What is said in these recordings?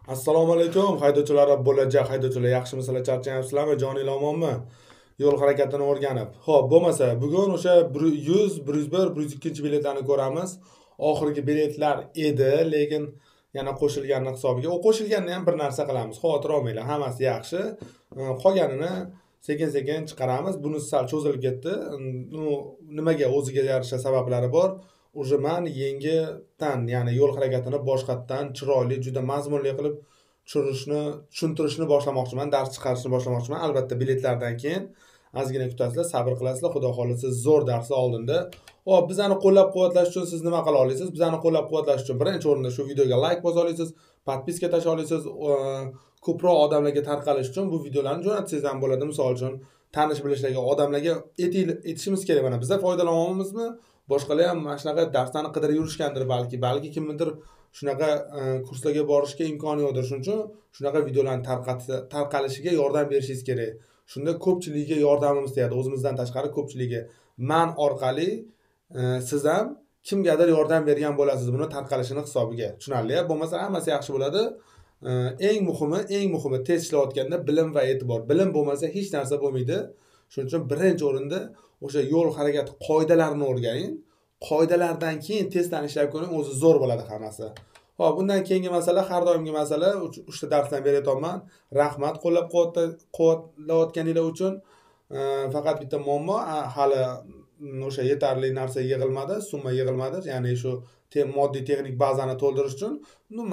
Assalomu alaykum haydovchilar, bo'lajak haydovchilar, yaxshimisizlar, charchayapsizlarmi, joninglar omonmi? Yo'l harakatini o'rganib. Xo'p, bo'lmasa bugun o'sha 100, 101, 102 biletlarni ko'ramiz. Oxirgi biletlar edi, lekin yana qo'shilganini hisobiga. O qo'shilganini ham bir narsa qilamiz. Xavotir olmanglar, hammasi yaxshi. Qolganini sekin-sekin chiqaramiz. Bunisi sal cho'zilib ketdi. Nimaga o'ziga yarasha sabablari bor. Уже men yangidan, ya'ni yo'l harakatini boshqatdan chiroyli, juda mazmunli qilib tushuntirishni boshlamoqchiman, dars chiqarishni boshlamoqchiman. Albatta biletlardan keyin ozgina kutasizlar, sabr qilasizlar. Xudo xolisa zo'r darslar oldinda. Hop, bizani qo'llab-quvvatlash uchun siz nima qila olasiz? Bizani qo'llab-quvvatlash uchun birinchi o'rinda shu videoga like bosa olasiz, podpiska tasha olasiz, ko'proq odamlarga tarqalish uchun bu videolarni jo'natsangiz ham bo'ladi. Misol uchun tanish bilishlarga odamlarga etishimiz kerak. Mana bizlar foydalanyapmizmi? Boshqalar ham mana shunaqa darslarni qidirib yurishgandir balki kimnidir shunaqa kurslarga borishga imkoni yo'qdir. Shuning uchun shunaqa videolarni tarqalishiga yordam berishingiz kerak. Shunda ko'pchilikka yordamimiz tegadi. O'zimizdan tashqari ko'pchilikka men orqali siz ham kimgadir yordam bergan bo'lasiz buni tarqalishini hisobiga. Tushunarli? Bo'lmasa hammasi yaxshi bo'ladi. Eng muhimi tez ishlayotganda bilim va e'tibor. Bilim bo'lmasa hech narsa bo'lmaydi. Shuning uchun birinchi o'rinda o'sha yo'l harakati qoidalarini o'rganing. Qoidalardan keyin tezdan ishlab ko'ring, o'zi zo'r bo'ladi hammasi. Xo'p, bundan keyingi masala, har doimgi masala, 3 ta darsdan beri aytayapman. Rahmat qo'llab-quvvatlayotganinglar uchun. Faqat bitta muammo, hali o'sha yetarli narsa yig'ilmadi, summa yig'ilmadi. Ya'ni shu moddiy texnik bazani to'ldirish uchun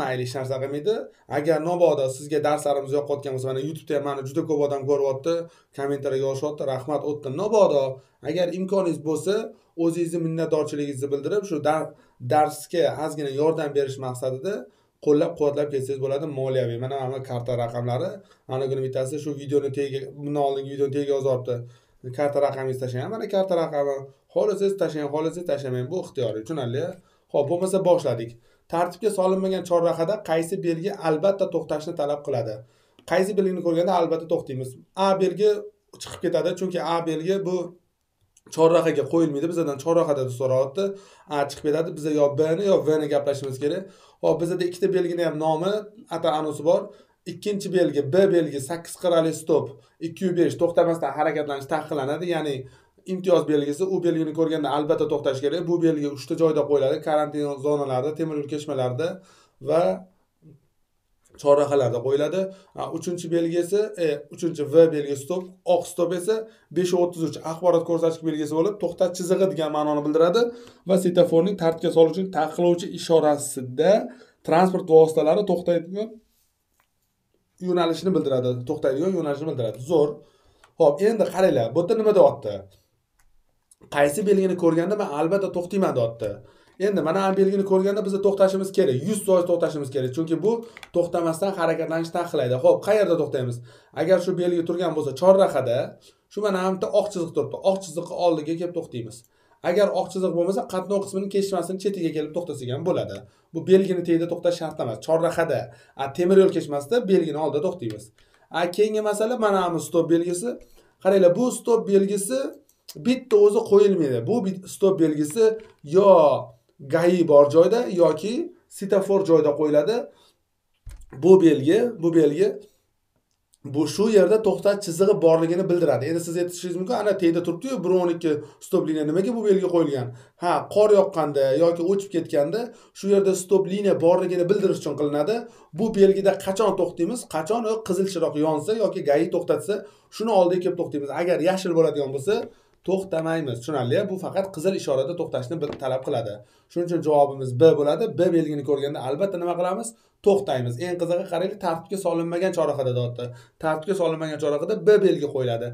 mayli, hech narsa qilmaydi. Agar mabodo sizga darslarimiz yoqayotgan bo'lsa, mana YouTube'da ham mani juda ko'p odam ko'ryapti, kommentariyaga yozishyapti, rahmat o'tdi. Mabodo agar imkoningiz bo'lsa, o'zingizni minnatdorchiligingizni bildirib, shu darsga ozgina yordam berish maqsadida qo'llab-quvvatlab ketsangiz bo'ladi. Moliyaviy, mana karta raqamlari, ana kuni bittasi shu videoni tagiga, bundan oldingi videoni tagiga yozyapti. Karta raqamingizni tashlang. Mana karta raqami, xohlasangiz tashlang, xohlasangiz tashlamang, bu ixtiyoriy, tushunarli? Xo'p, bo'lmasa boshladik. Tartibga solinmagan chorrahada qaysi belgi albatta to'xtashni talab qiladi? Qaysi belgini ko'rganda albatta to'xtaymiz? A belgi chiqib ketadi, chunki A belgi bu chorrahaga qo'yilmaydi. Bizdan chorrahada so'rayapti. A chiqib ketadi. Biz yo B ni yo V ni gaplashishimiz kerak. Hop, bizda ikkita belgini ham nomi, ata-anusi bor. Ikkinchi belgi B belgi 8 qirrali stop 205 to'xtamasdan harakatlanish taqiqlanadi. Ya'ni imtiyoz belgisi, u belgini ko'rganda albatta to'xtash kerak. Bu belgi 3 ta joyda qo'yiladi: karantin zonalarida, temir yo'l kesmalarida va chorrahalarda qo'yiladi. 3-chi belgisi, 3-chi V belgisi stop, oq stop esa 533 axborot ko'rsatish belgisi bo'lib, to'xtash chizig'i degan ma'noni bildiradi va svetoforning tartibga soluvchi taqiqlovchi ishorasida transport vositalari to'xtaydigan yo'nalishni bildiradi. To'xtaydigan yo'nalishni bildiradi. Zo'r. Xo'p, endi qaranglar, bu yerda nima deyapti? Qaysi belgini ko'rganda men albatta to'xtayman deyapti. Endi mana bu belgini ko'rganda biz to'xtashimiz kerak. 100% to'xtashimiz kerak. Chunki bu to'xtamasdan harakatlanishni taqiqlaydi. Xo'p, qayerda to'xtaymiz? Agar shu belgi turgan bo'lsa, chorrahada, shu mana bitta oq chiziq turibdi. Oq chiziqning oldiga kelib to'xtaymiz. Agar oq chiziq bo'lmasa, qatnov qismining kesishmasining chetiga kelib to'xtasak ham bo'ladi. Bu belgini tagida to'xtash shart emas. Chorrahada, temir yo'l kesmasida belgini oldida to'xtaymiz. Keyingi masala mana bu stop belgisi. Qaranglar, bu stop belgisi bitta o'zi qo'yilmaydi. Bu stop belgisi yo GAI bor joyda yoki svetofor joyda qo'yiladi. Bu belgi bu shu yerda to'xtash chizig'i borligini bildiradi. Endi siz aytishingiz mumkin, ana tagida turibdi-yu, 112 stop liniya nimaga bu belgi qo'yilgan? Qor yoqqanda yoki o'chib ketganda shu yerda stop liniya borligini bildirish uchun qilinadi. Bu belgida qachon to'xtaymiz? Qachon o qizil chiroq yonsa yoki GAI to'xtatsa, shuni oldiga kelib to'xtaymiz. Agar yashil bo'ladigan bo'lsa, to'xtamaymiz. Tushunarli? Bu faqat qizil ishorada to'xtashni talab qiladi. Shuning uchun javobimiz B bo'ladi. B belgini ko'rganda albatta nima qilamiz? To'xtaymiz. Eng qizig'i, qaranglar, tartibga solinmagan chorrahada deyapti. Tartibga solinmagan chorrahada B belgi qo'yiladi.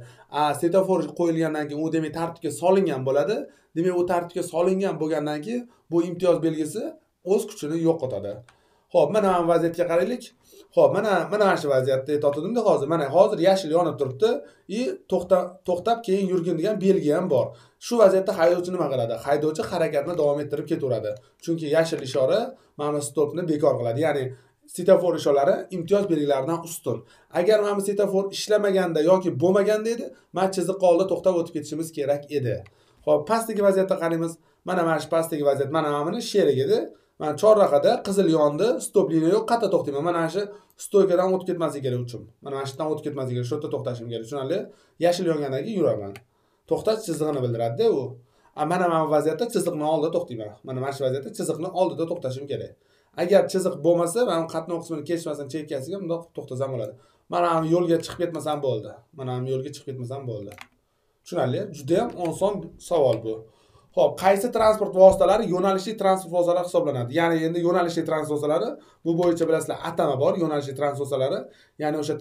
Svetofor qo'yilgandan keyin u demak tartibga solingan bo'ladi. Demak, u tartibga solingan bo'lgandan keyin bu imtiyoz belgisi o'z kuchini yo'qotadi. Xo'p, mana bu vaziyatga qaraylik. Xo'p, mana shu vaziyatda aytdim-da hozir. Mana hozir yashil yonib turibdi. To'xtab keyin yurgin degan belgi ham bor. Shu vaziyatda haydovchi nima qiladi? Haydovchi harakatni davom ettirib ketaveradi. Chunki yashil ishora mana stopni bekor qiladi. Ya'ni svetofor ishoralari imtiyoz belgilaridan ustun. Agar mana svetofor ishlamaganda yoki bo'lmaganda edi, mana chiziqqa oldida to'xtab o'tib ketishimiz kerak edi. Xo'p, pastdagi vaziyatda qaraymiz. Mana shu pastdagi vaziyat, mana buni sherik edi. mana chorrahada qizil yondi, stop liniya yo'q, qayerda to'xtayman? Mana shu stoykadan o'tib ketmasligi kerak uchun. Mana shu yerdan o'tib ketmasligi kerak, shu yerda to'xtashim kerak. Tushunarli? Yashil yongandan keyin yuraman. To'xtash chizig'ini bildiradi-da u. Mana vaziyatda chiziqni oldida to'xtayman. Mana shu vaziyatda chiziqni oldida to'xtashim kerak. Agar chiziq bo'lmasa, men qatnov qismini kesmasam, chekkasiga bundoq to'xtasam bo'ladi. Mana ham yo'lga chiqib ketmasam bo'ldi. Mana ham yo'lga chiqib ketmasam bo'ldi. Tushunarli? Juda ham oson savol bu. Xo'p, qaysi transport vositalari yo'nalishli transport vositalari hisoblanadi? Ya'ni endi yo'nalishli transport vositalari bu bo'yicha bilasizlar, atama bor, yo'nalishli transport vositalari. Ya'ni o'sha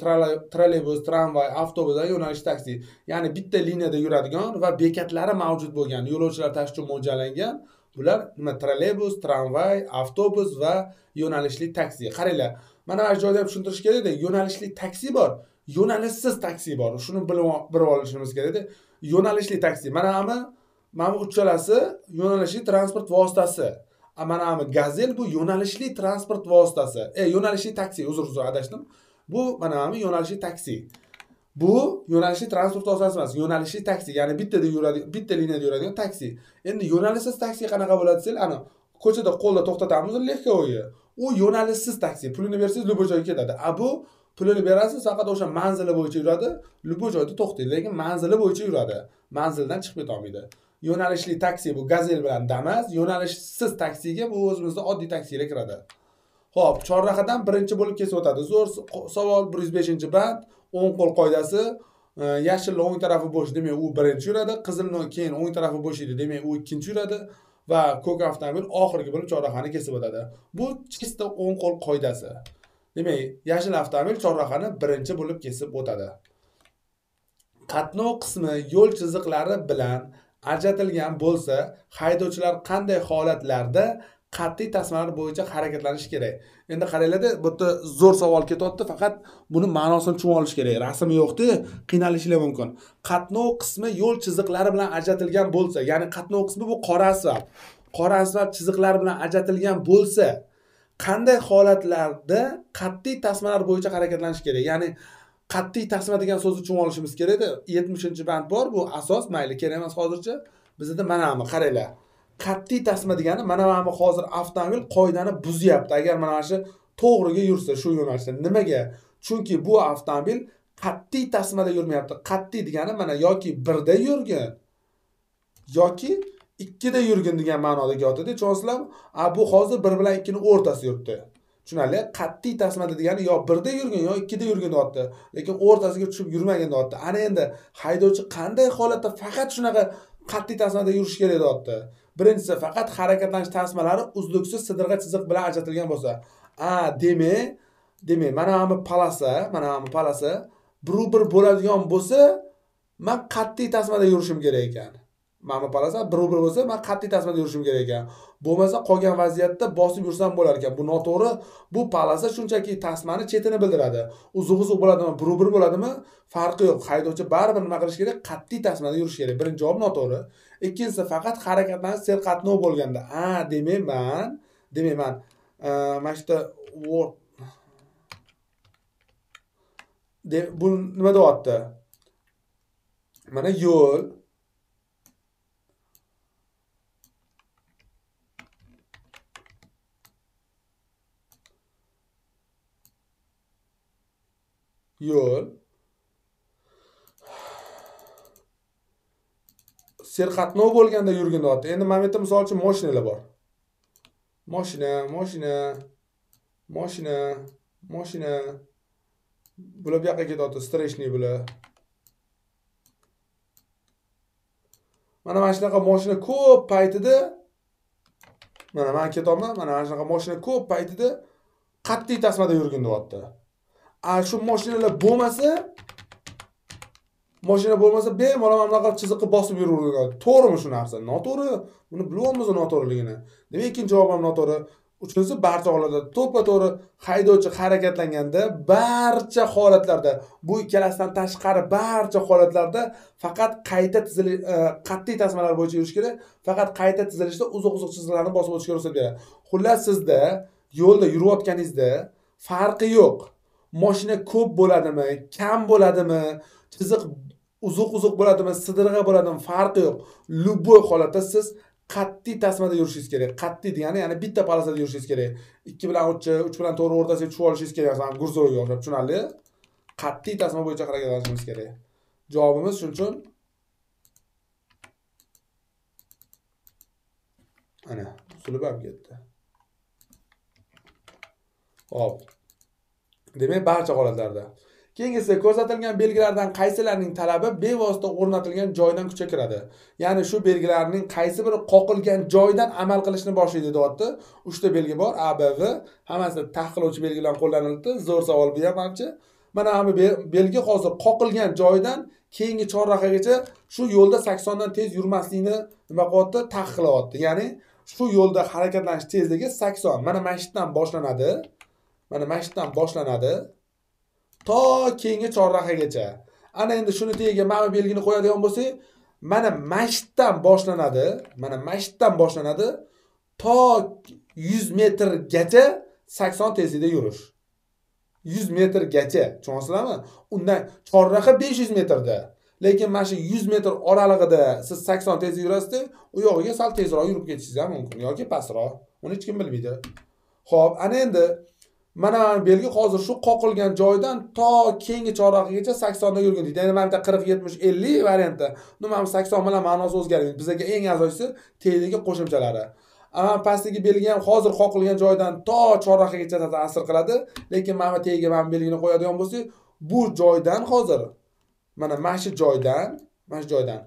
trolleybus, tramvay, avtobus va yo'nalishli taksi. Ya'ni bitta liniyada yuradigan va bekatlari mavjud bo'lgan, yo'lovchilar tashish uchun mo'ljallangan. Bular nima? Trolleybus, tramvay, avtobus va yo'nalishli taksi. Qaranglar, mana bu joyda ham tushuntirish kerak-da, yo'nalishli taksi bor, yo'nalishsiz taksi bor. Shuni bilib olishimiz kerak-da. Yo'nalishli taksi. Mana bu uchalasi yo'nalishli transport vositasi. Mana bu Gazel bu yo'nalishli transport vositasi. Yo'nalishli taksi, uzr adashdim. Bu mana bu yo'nalishli taksi. Bu yo'nalishli transport vositasi emas, yo'nalishli taksi, ya'ni bitta liniyada yuradigan taksi. Endi yo'nalishsiz taksi qanaqa bo'ladi desanglar, ana ko'chada qo'lda to'xtatamiz, lehkovoyi. U yo'nalishsiz taksi. Pulini bersangiz любой joyga ketadi. Bu pulini berasiz, faqat o'sha manzili bo'yicha yuradi, любой joyda to'xtaydi, lekin manzili bo'yicha yuradi. Manzildan chiqib keta olmaydi. Yo'nalishli taksi bu Gazel bilan Damas, yo'nalishsiz taksiga bu o'zimizda oddiy taksiga kiradi. Xo'p, chorrahadan birinchi bo'lib kesib o'tadi. Zo'r savol, 105-band, o'ng qo'l qoidasi. Yashilni o'ng tarafi bo'sh, demak u birinchi yuradi, qizilni keyin o'ng tarafi bo'sh edi, demak u ikkinchi yuradi va ko'k avtomobil oxirgi bo'lib chorrahani kesib o'tadi. Bu chista o'ng qo'l qoidasi. Demak, yashil avtomobil chorrahani birinchi bo'lib kesib o'tadi. Qatnov qismi yo'l chiziqlari bilan ajratilgan bo'lsa, haydovchilar qanday holatlarda qat'iy tasmalar bo'yicha harakatlanish kerak? Endi qaranglar-da, bu yerda zo'r savol ketyapti, faqat buni ma'nosini tushunib olish kerak. Rasm yo'qda, qiynalishlar mumkin. Qatnov qismi yo'l chiziqlari bilan ajratilgan bo'lsa, ya'ni qatnov qismi bu qora asfalt. Qora asfalt chiziqlari bilan ajratilgan bo'lsa, qanday holatlarda qat'iy tasmalar bo'yicha harakatlanish kerak? Ya'ni qat'iy tasma degan so'zni tushunib olishimiz kerak-da. 70-band bor, bu asos, mayli, kerak emas hozircha. Bizda mana bu, qaranglar. Qat'iy tasma degani mana bu hozir avtomobil qoidani buzyapti. Agar mana shu to'g'riga yursa, shu yo'nalishda. Nimaga? Chunki bu avtomobil qat'iy tasmada yurmayapti. Qat'iy degani mana yoki 1da yurgin yoki 2da yurgin degan ma'noda kelyapti-da. Tushunasizlarmi? Bu hozir 1 bilan 2 ning o'rtasida yuribdi. Tushunarli? Qat'iy tasmada degani yo 1da yurgin yo 2da yurgin deyapti. Lekin o'rtasiga tushib yurmagan deyapti. Ana endi haydovchi qanday holatda faqat shunaqa qat'iy tasmada yurish kerak deyapti. Birinchisi, faqat harakatlanish tasmalari uzluksiz sidirg'a chiziq bilan ajratilgan bo'lsa. Demak, mana bu palasa bir bo'ladigan bo'lsa, men qat'iy tasmada yurishim kerak ekan. Mana bu palasa bir bo'lsa, men qat'iy tasmada yurishim kerak ekan. Bo'lmasa qolgan vaziyatda bosib yursam bo'lar ekan. Bu noto'g'ri. Bu palasa shunchaki tasmani chetini bildiradi. Uzuq bo'ladimi, bir bo'ladimi, farqi yo'q. Haydovchi baribir nima qilish kerak? Qat'iy tasmada yurish kerak. Birinchi javob noto'g'ri. Ikkinchisi, faqat harakatlanish serqatnov bo'lganda. Demayman. Mana shu word bu nima deyapti? Mana yo'l serqatnov bo'lganda yurgin deyapti. Endi mana bu yerda misol uchun mashinalar bor. Mashina. Bular bu yoqqa ketyapti, streshniy bular. Mana shunaqa mashina ko'p paytida men ketyapman. Mana shunaqa mashina ko'p paytida qat'iy tasmada yurgin deyapti. Shu mashinalar bo'lmasa, bemalol bunaqa chiziqqa bosib yuraveradi. To'g'rimi shu narsa? Noto'g'ri. Buni bilyapmiz noto'g'riligini. Demak, ikkinchi javob ham noto'g'ri. Uchinchisi, barcha holatlarda to'ppa-to'g'ri. Haydovchi harakatlanganda barcha holatlarda, bu ikkalasidan tashqari barcha holatlarda faqat qat'iy tasmalar bo'yicha yurish kerak. Faqat qayta tizilishda uzuq chiziqlarni bosib o'tishga ruxsat beradi. Xullas, sizda yo'lda yurayotganingizda farqi yo'q. Mashina ko'p bo'ladimi, kam bo'ladimi, chiziq uzuq bo'ladimi, sidirg'a bo'ladimi, farqi yo'q. Любой holatda siz qat'iy tasmada yurishingiz kerak. Qat'iy degani, ya'ni bitta palasada yurishingiz kerak. 2 bilan 3 bilan 4 o'rtasiga tushib olishingiz kerak. Masalan, Gurzoga o'xshab, tushunarli? Qat'iy tasma bo'yicha harakatlanishingiz kerak. Javobimiz shuning uchun ana usulib ham ketdi. Hop. Demak, barcha holatlarda. Keyingisi ko'rsatilgan belgilardan qaysilarining talabi bevosita o'rnatilgan joydan kuchga kiradi? Ya'ni shu belgilarning qaysi biri qoqilgan joydan amal qilishni boshlaydi deyapti. 3 ta belgi bor, A, B, V. Hammasi taqiqlovchi belgi bilan qo'llanildi. Zo'r savol bu ham hamchi. Mana bu belgi hozir qoqilgan joydan keyingi chorrahagacha shu yo'lda 80 dan tez yurmaslikni nima qilyapti? Taqiqlayapti. Ya'ni shu yo'lda harakatlanish tezligi 80. Mana mashitdan boshlanadi. Mana mashitdan boshlanadi to keyingi chorrahagacha. Ana endi shuni tagiga mana belgini qo'yadigan bo'lsak, mana mashitdan boshlanadi. Mana mashitdan boshlanadi to 100 metrgacha 80 tezlikda yurish. 100 metrgacha, tushunasizlarmi? Undan chorraha 500 metrda. Lekin mana shu 100 metr oralig'ida siz 80 tezda yurasiz, u yog'iga sal tezroq yurib ketishingiz ham mumkin yoki pastroq. Uni hech kim bilmaydi. Xo'p, ana endi mana belgi hozir shu qoqilgan joydan to keyingi chorrahagacha 80 da yurgan deydi. Ya'ni mana bitta 40 70 50 variantda. Nima 80 bilan ma'nosi o'zgarmaydi. Bizga eng asosiysi tezligi qo'shimchalari. Amma pastdagi belgi ham hozir qoqilgan joydan to chorrahagacha ta'sir qiladi. Lekin mana tagiga mana belgini qo'yadigan bo'lsak, bu joydan hozir mana shu joydan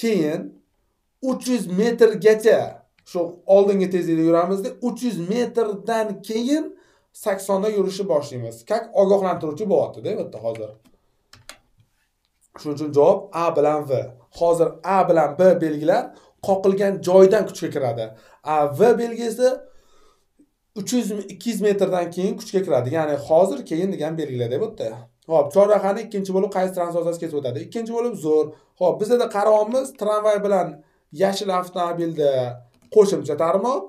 keyin 300 metrgacha shu oldingi tezlikda yuramizda 300 metrdan keyin 80 da yurishni boshlaymiz. Kak ogohlantiruvchi bo'lyapti-da bu yerda hozir. Shuning uchun javob A bilan V. Hozir A bilan B belgilar qoqilgan joydan kuchga kiradi. A V belgisi 200 metrdan keyin kuchga kiradi. Ya'ni hozir keyin degan belgilarda bu yerda. Hop, chorrahani ikkinchi bo'lib qaysi transportasiga ketib o'tadi? Ikkinchi bo'lib zo'r. Hop, bizda qarovimiz tramvay bilan yashil avtomobilda qo'shimcha tarmoq,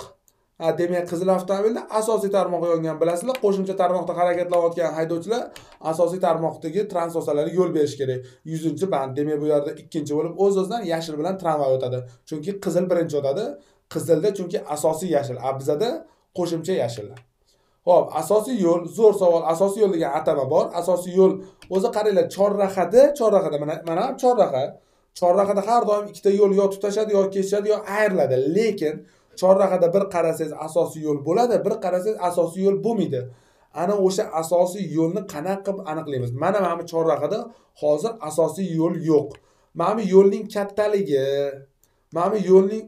demak qizil avtomobilda asosiy tarmoq yongan bilasizlar. Qo'shimcha tarmoqda harakatlanayotgan haydovchilar asosiy tarmoqdagi transportlarga yo'l berish kerak. 100-band. Demak bu yerda ikkinchi bo'lib o'z-o'zidan yashil bilan tramvay o'tadi. Chunki qizil birinchi o'tadi. Qizilda chunki asosiy yashil, bizada qo'shimcha yashil. Xo'p, asosiy yo'l, zo'r savol. Asosiy yo'l degan atama bor. Asosiy yo'l o'zi qaranglar, chorrahada mana chorraha. Chorrahada har doim ikkita yo'l yo tutashadi, yo kesishadi, yo ayriladi. Lekin chorrahada bir qarasangiz asosiy yo'l bo'ladi, bir qarasangiz asosiy yo'l bo'lmaydi. Ana o'sha asosiy yo'lni qanaqa qilib aniqlaymiz? Mana bu chorrahada hozir asosiy yo'l yo'q. Mana bu yo'lning kattaligi, mana bu yo'lning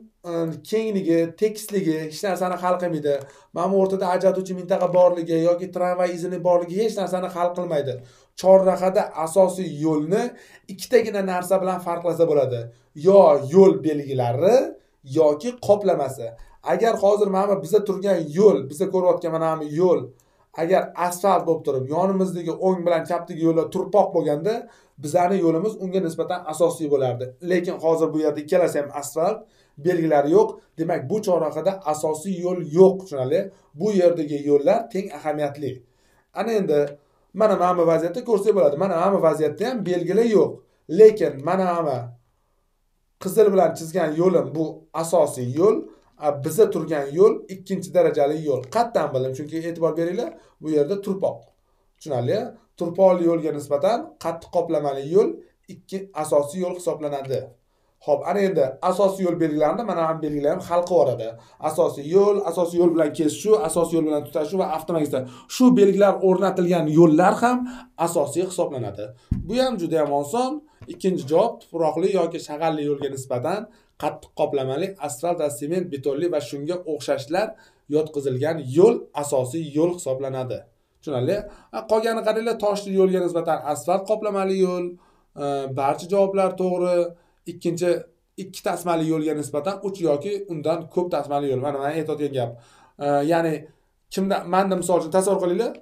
kengligi, tekisligi hech narsani hal qilmaydi. Mana bu o'rtada ajratuvchi mintaqa borligi yoki tramvay izini borligi hech narsani hal qilmaydi. Chorrahada asosiy yo'lni ikkitagina narsa bilan farqlasa bo'ladi. Yo yo'l belgilari yoki qoplamasi. Agar hozir mana bizda turgan yo'l, bizda ko'rayotgan mana bu yo'l agar asfalt bo'lib turib, yonimizdagi o'ng bilan chapdagi yo'llar turpoq bo'lganda, bizning yo'limiz unga nisbatan asosiy bo'lardi. Lekin hozir bu yerda ikkalasi ham asfalt, belgilari yo'q. Demak, bu chorrahada asosiy yo'l yo'q, tushunali? Bu yerdagi yo'llar teng ahamiyatli. Ana endi mana bu vaziyatda ko'rsak bo'ladi. Mana bu vaziyatda ham belgilar yo'q. Lekin mana qizil bilan chizgan yo'lim bu asosiy yo'l, bizda turgan yo'l ikkinchi darajali yo'l. Qatdan bildim, chunki e'tibor beringlar, bu yerda turpoq. Tushunarli? Turpoqli yo'lga nisbatan qattiq qoplamali yo'l ikki asosiy yo'l hisoblanadi. Xo'p, ana endi asosiy yo'l belgilarini mana ham belgilar ham hal qilib asosiy yo'l bilan kesishuv, asosiy yo'l bilan tutashuv va avtomagistral. Shu belgilar o'rnatilgan yo'llar ham asosiy hisoblanadi. Bu ham juda ham oson. Ikkinchi javob tuproqli yoki shag'alli yo'lga nisbatan qattiq qoplamali asfalt va sement, betonli va shunga o'xshashlar yotqizilgan yo'l asosiy yo'l hisoblanadi. Tushunarli? Qolgani qaranglar, toshli yo'lga nisbatan asfalt qoplamali yo'l. Barcha javoblar to'g'ri. Ikkinchi ikki tasmali yo'lga nisbatan 3 yoki undan ko'p tasmali yo'l. Mana aytayotgan gap. Ya'ni menda misol uchun tasavvur qilinglar.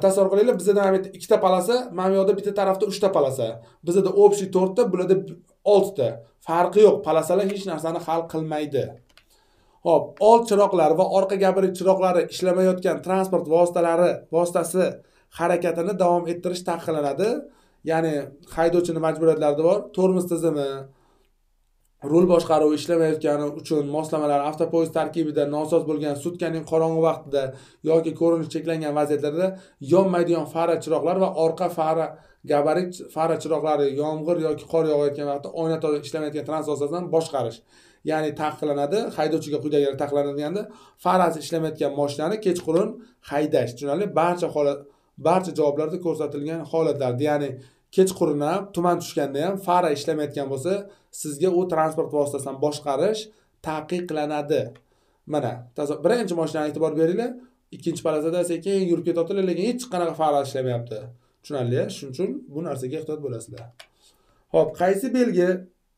Tasavvur qilinglar, bizda ham ikkita palasa, mana bu yerda bitta tarafda 3 ta palasa. Bizda общий 4 ta, bularda 6 ta. Farqi yo'q. Palasalar hech narsani hal qilmaydi. Xo'p, old chiroqlar va orqa gabari chiroqlari ishlamayotgan transport vositasi harakatini davom ettirish taqiqlanadi. Ya'ni haydovchining majburiyatlarida bor, tormoz tizimi rul boshqaruvi ishlamayotgani uchun moslamalar avtopoyezd tarkibida nosoz bo'lgan, sutkaning qorong'u vaqtida yoki ko'rinish cheklangan vaziyatlarda yonmaydigan fara chiroqlar va orqa fara gabarit fara chiroqlari yomg'ir yoki qor yog'ayotgan vaqtda oyna toza ishlamayotgan transport vositasidan boshqarish. Ya'ni taqiqlanadi, haydovchiga quyidagilar taqiqlanadi deganda, farasi ishlamayotgan mashinani kechqurun haydash. Tushunarli? Barcha javoblarda ko'rsatilgan holatlar, ya'ni kechqurun ham, tuman tushganda ham fara ishlamayotgan bo'lsa, sizga u transport vositasidan boshqarish taqiqlanadi. Mana, birinchi mashinaga e'tibor beringlar, ikkinchi polosada sekin yurib ketyaptilar, lekin hech qanaqa fara ishlamayapti. Tushunarli? Shuning uchun bu narsaga ehtiyot bo'lasizlar. Xo'p, qaysi belgi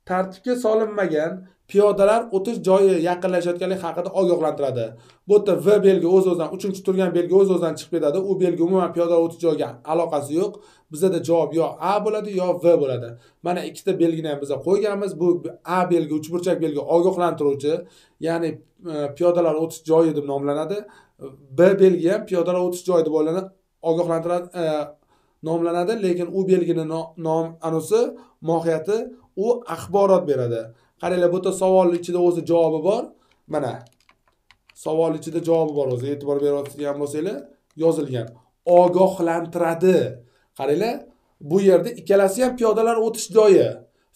tartibga solinmagan piyodalar o'tish joyi yaqinlashayotganligi haqida ogohlantiradi. Bu yerda V belgi o'z-o'zidan, 3-turgan belgi o'z-o'zidan chiqib ketadi. U belgi umuman piyodalar o'tish joyiga aloqasi yo'q. Bizda javob yo A bo'ladi, yo V bo'ladi. Mana ikkita belgini ham biz qo'yganmiz. Bu A belgi, uchburchak belgi ogohlantiruvchi, ya'ni piyodalar o'tish joyi deb nomlanadi. B belgi ham piyodalar o'tish joyi deb ogohlantiradi, nomlanadi, lekin u belgining anusi, mohiyati u axborot beradi. Qaranglar, bu yerda savol ichida o'zi javobi bor. Mana savol ichida javobi bor, o'zi e'tibor berayotgan bo'lsanglar, yozilgan. Ogohlantiradi. Qaranglar, bu yerda ikkalasi ham piyodalar o'tish joyi.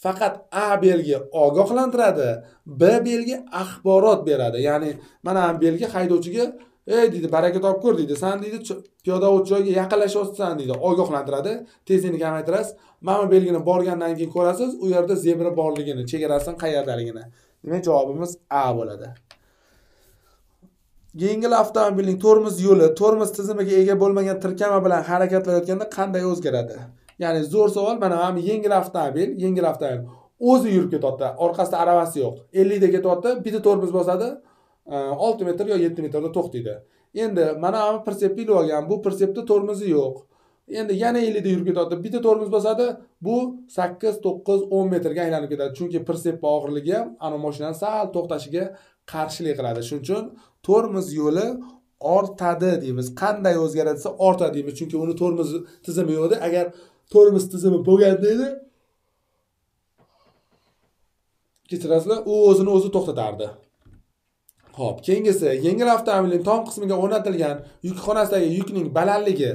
Faqat A belgi ogohlantiradi, B belgi axborot beradi. Ya'ni mana ham belgi haydovchiga ey deydi, baraka topib ko'r deydi. Sen deydi piyoda o'tish joyiga yaqinlashyapsan deydi, ogohlantiradi. Tezlikni kamaytirasiz. Mana belgini borgandan keyin ko'rasiz, u yerda zebra borligini, chegarasining qayerdaligini. Demak, javobimiz A bo'ladi. Yengil avtomobilning tormoz yo'li tormoz tizimiga ega bo'lmagan tirkama bilan harakatlanayotganda qanday o'zgaradi? Ya'ni zo'r savol. Mana ham yengil avtomobil o'zi yurib ketyapti, orqasida aravasi yo'q. 50 da ketyapti, bitta tormoz bosadi, 6 metr yo 7 metrda to'xtaydi. Endi mana ham persepni ilib olgan, bu persepda tormozi yo'q. Endi yana 50 da yurib ketyapti, bitta tormoz bosadi, bu 8, 9, 10 metrga aylanib ketadi. Chunki persepning og'irligi ham ana mashinani sal to'xtashiga qarshilik qiladi. Shuning uchun tormoz yo'li ortadi deymiz. Qanday o'zgaradi desa ortadi deymiz. Chunki uni tormoz tizimi yo'q edi. Agar tormoz tizimi bo'lganda edi, kechirasizlar, u o'zini o'zi to'xtatardi. Xo'p, keyingisi, yengil avtomobilning tom qismiga o'rnatilgan yukxonasidagi yukning balandligi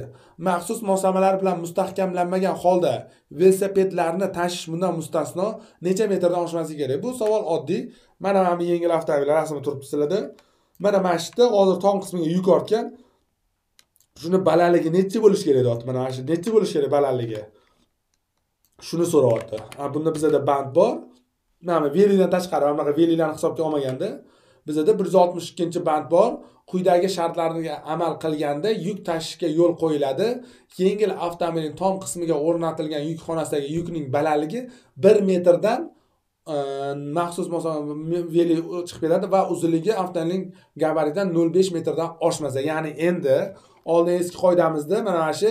maxsus moslamalar bilan mustahkamlanmagan holda velosipedlarni tashish bundan mustasno necha metrdan oshmasligi kerak? Bu savol oddiy. Mana bu yengil avtomobillar rasmi turibdi sizlarda. Mana mashina hozir tom qismiga yuk ortgan. Shuni balandligi necha bo'lish kerak deyapti. Mana shu necha bo'lish kerak balandligi? Shuni so'rayapti. Bunda bizda band bor. Mana velidan tashqari, mana velilarni hisobga olmaganda bizda 162-band bor. Quyidagi shartlarga amal qilganda yuk tashishga yo'l qo'yiladi. Yengil avtomobilning tom qismiga o'rnatilgan yukxonasidagi yukning balandligi 1 metrdan maxsus veli chiqib keladi va uzunligi avtomobilning gabaritidan 0,5 metrdan oshmasa. Ya'ni endi oldin eski qoidamizda mana shu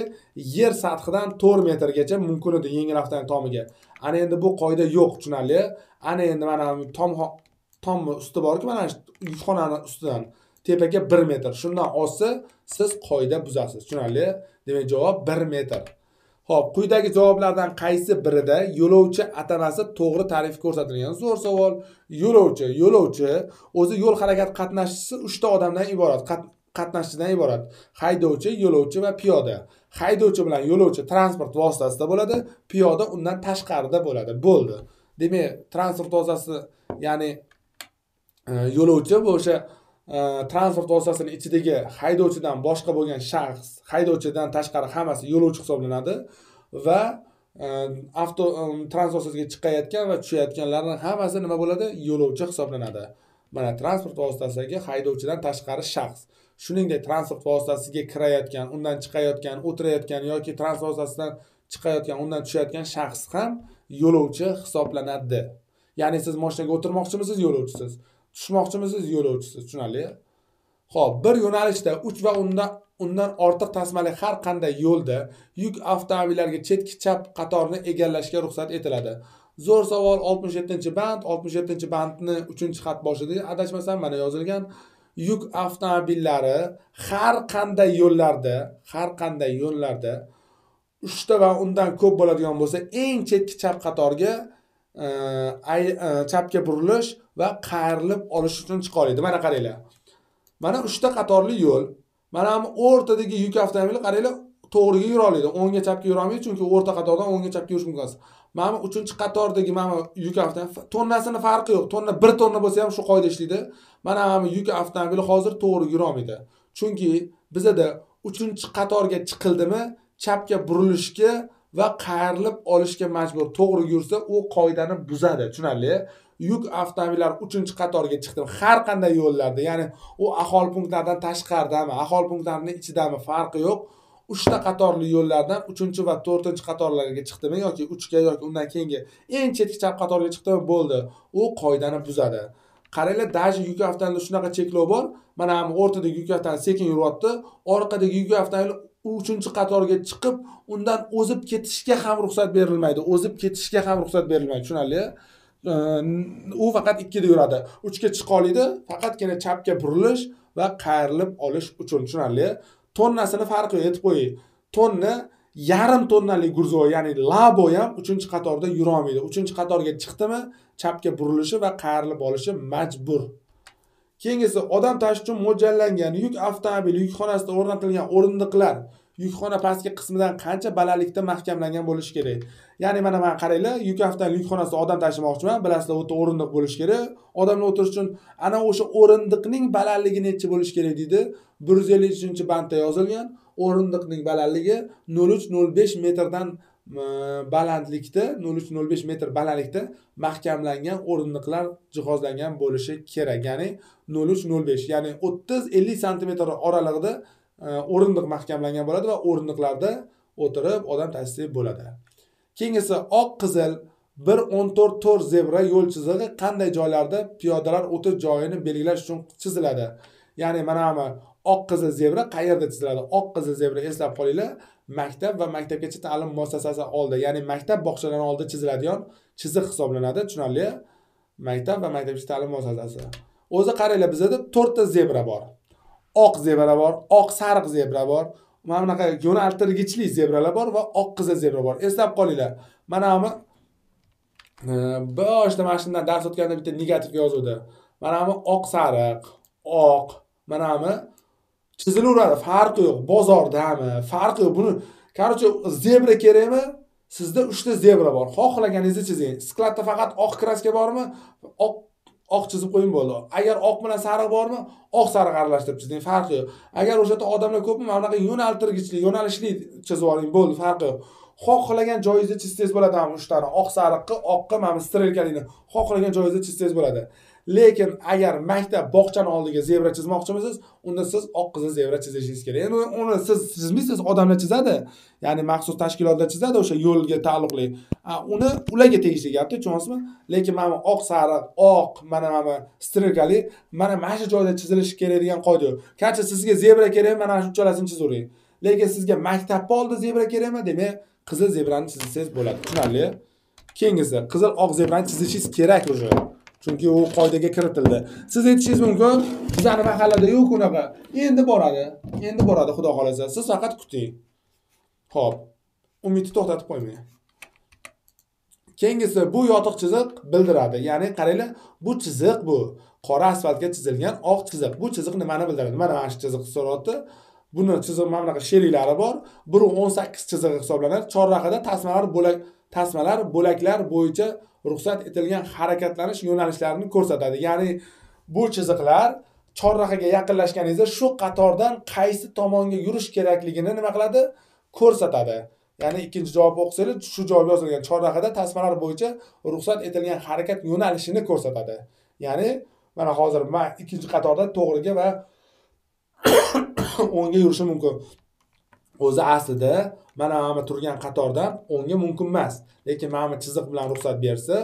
yer sathidan 4 metrgacha mumkin edi yengil avtomobil tomiga. Ana endi bu qoida yo'q, tushunarli? Ana endi mana tom usti borki, mana yukxonaning ustidan tepaga 1 metr. Shundan oshsa siz qoida buzasiz. Tushunarli? Demak, javob 1 metr. Xo'p, quyidagi javoblardan qaysi birida yo'lovchi atamasi to'g'ri ta'rif ko'rsatilgan? Zo'r savol. Yo'lovchi o'zi yo'l harakati qatnashchisi 3 ta odamdan iborat, qatnashchidan iborat. Haydovchi, yo'lovchi va piyoda. Haydovchi bilan yo'lovchi transport vositasida bo'ladi, piyoda undan tashqarida bo'ladi. Bo'ldi. Demak, transport vositasi, ya'ni yo'lovchi bu o'sha transport vositasining ichidagi haydovchidan boshqa bo'lgan shaxs, haydovchidan tashqari hammasi yo'lovchi hisoblanadi va transport vositasiga chiqayotgan va tushayotganlarning hammasi nima bo'ladi? Yo'lovchi hisoblanadi. Mana transport vositasidagi haydovchidan tashqari shaxs. Shuningdek, transport vositasiga kirayotgan, undan chiqayotgan, o'tirayotgan yoki transport vositasidan chiqayotgan, undan tushayotgan shaxs ham yo'lovchi hisoblanadi. Ya'ni siz mashinaga o'tirmoqchimisiz, yo'lovchisiz. Tushmoqchimisiz, yo'lovchisiz. Tushunarli? Xo'p, bir yo'nalishda 3 va undan ortiq tasmali har qanday yo'lda yuk avtomobillarga chetki chap qatorni egallashga ruxsat etiladi. Zo'r savol. 67-band, 67-bandni 3-xat boshida adashmasam mana yozilgan. Yuk avtomobillari har qanday yo'llarda 3 ta va undan ko'p bo'ladigan bo'lsa, eng chetki chap qatorga chapga burilish va qayrilib olish uchun chiqa oladi. Mana qaranglar. Mana 3 ta qatorli yo'l. Mana ham o'rtadagi yuk avtomobili qaranglar to'g'riga yura oladi. O'ngga chapga yura olmaydi, chunki o'rta qatordan o'ngga chapga yurish mumkin emas. Mana 3-qatordagi mana yuk avtomobili tonnasini farqi yo'q. Tonna 1 tonna bo'lsa ham shu qoida ishlaydi. Mana ham yuk avtomobili hozir to'g'ri yura olmaydi. Chunki bizda 3-qatorga chiqildimi, chapga burilishga va qayrilib olishga majbur. To'g'ri yursa, u qoidani buzadi. Tushunarli? Yuk avtomobillar 3-qatorga chiqdi. Har qanday yo'llarda, ya'ni u aholi punktlaridan tashqaridami, aholi punktlarining ichidami farqi yo'q. 3 ta qatorli yo'llardan 3 va 4 qatorlarga chiqdimi yoki 3 ga yoki undan keyingi eng chetki chap qatorga chiqdimi bo'ldi. U qoidani buzadi. Qaranglar, daji yuk avtomobilida shunaqa cheklov bor. Mana ham o'rtadagi yuk avtomobil sekin yuryapti. Orqadagi yuk avtomobil 3-qatorga chiqib, undan o'zib ketishga ham ruxsat berilmaydi. O'zib ketishga ham ruxsat berilmaydi. Tushunarli? U faqat 2 da yuradi. 3 ga chiqa oladi, faqatgina chapga burilish va qayrilib olish uchun. Tushunarli? Tonnasini farqi yo'q, aytib qo'ying. Tonna yarim tonnalik gurzo, ya'ni labo ham 3-qatorda yura olmaydi. 3-qatorga chiqdimi, chapga burilishi va qayrilib olishi majbur. Keyingisi odam tashish uchun mo'ljallangan yuk avtomobili yukxonasida o'rnatilgan o'rindiqlar yukxona pastki qismidan qancha balandlikda mahkamlangan bo'lishi kerak. Ya'ni mana qaranglar, yuk avtomobili yukxonasida odam tashimoqchiman, bilasizlar, o'ta o'rindiq bo'lishi kerak. Odamlar o'tirish uchun ana o'sha o'rindiqning balandligi necha bo'lishi kerak deydi. 153-bandda yozilgan. O'rindiqning balandligi 0,3-0,5 metrdan balandlikda, 0,3-0,5 metr balandlikda mahkamlangan o'rindiqlar jihozlangan bo'lishi kerak. Ya'ni 0,3-0,5, ya'ni 30-50 sm oralig'ida o'rindiq mahkamlangan bo'ladi va o'rindiqlarda o'tirib odam tashisa bo'ladi. Keyingisi oq qizil 1.14 zebra yo'l chizig'i qanday joylarda piyodalar o'tish joyini belgilash uchun chiziladi? Ya'ni mana bu oq qizil zebra qayerda chiziladi? Oq qizil zebra, eslab qolinglar, maktab va maktabgacha ta'lim muassasasi oldida, ya'ni maktab bog'chalari oldida chiziladigan chiziq hisoblanadi. Tushunarli? Maktab va maktabgacha ta'lim muassasasi. O'zi qaranglar, bizda 4 ta zebra bor. Oq zebra bor, oq sariq zebra bor, mana bunaqa yo'naltirgichli zebralar bor va oq qizil zebra bor. Eslab qolinglar. Mana bu boshida mashindan dars o'tganda bitta negativ yozuvdi. Mana bu oq sariq, oq, mana bu chizilaveradi, farqi yo'q. Bozordami, farqi yo'q. Buni, короче, zebra kerakmi? Sizda 3 ta zebra bor. Xohlaganingizni chizing. Skladda faqat oq kraska bormi? Oq chizib qo'ying bo'ldi. Agar oq bilan sariq bormi, oq sariq aralashtirib chizing, farqi yo'q. Agar o'sha yerda odamlar ko'pmi, mana bunaqa yo'naltirgichli, yo'nalishli chizib oling, bo'ldi, farqi yo'q. Xohlagan joyingizda chizsangiz bo'ladi ham uchtani. Oq sariqni, oqqa mana strelkalikni xohlagan joyingizda chizsangiz bo'ladi. Lekin agar maktab bog'chani oldiga zebra chizmoqchimisiz, unda siz oq qizil zebra chizishingiz kerak. Endi uni siz chizmaysiz, odamlar chizadi. Ya'ni maxsus tashkilotlar chizadi o'sha yo'lga taalluqli. Uni ularga tegishli gapda, tushunyapsizmi? Lekin mana oq sariq, oq, mana strelkali, mana shu joyda chizilishi kerak degan qoida yo'q. Qancha sizga zebra kerakmi, mana shu uchalasini chizavering. Lekin sizga maktabda oldi zebra kerakmi, demak, qizil zebrani chizsangiz bo'ladi. Tushunarli? Keyingisi, qizil oq zebrani chizishingiz kerak o'sha. Chunki u qoidaga kiritildi. Siz aytishingiz mumkin, bizning mahallada yo'q unaqa. Endi boradi. Endi boradi, xudo xolasa. Siz faqat kuting. Xo'p. Umidni to'xtatib qo'ymang. Keyingisi, bu yotiq chiziq bildiradi. Ya'ni qaranglar, bu chiziq bu. Qora asfaltga chizilgan oq chiziq. Bu chiziq nimani bildiradi? Mana shu chiziq so'rayapti. Buni chiziq mana bunaqa sheriklari bor. 1.18 chizig'i hisoblanadi. Chorrahada tasmalar bo'laklar bo'yicha ruxsat etilgan harakatlanish yo'nalishlarini ko'rsatadi. Ya'ni bu chiziqlar chorrahaga yaqinlashganingizda shu qatordan qaysi tomonga yurish kerakligini nima qiladi? Ko'rsatadi. Ya'ni ikkinchi javob o'qisangiz, shu javob yozilgan chorrahada tasmalar bo'yicha ruxsat etilgan harakat yo'nalishini ko'rsatadi. Ya'ni mana hozir men ikkinchi qatorda to'g'riga va o'ngga yurishi mumkin. O'zi aslida mana bu turgan qatordan o'ngga mumkin emas. Lekin mana bu chiziq bilan ruxsat bersa,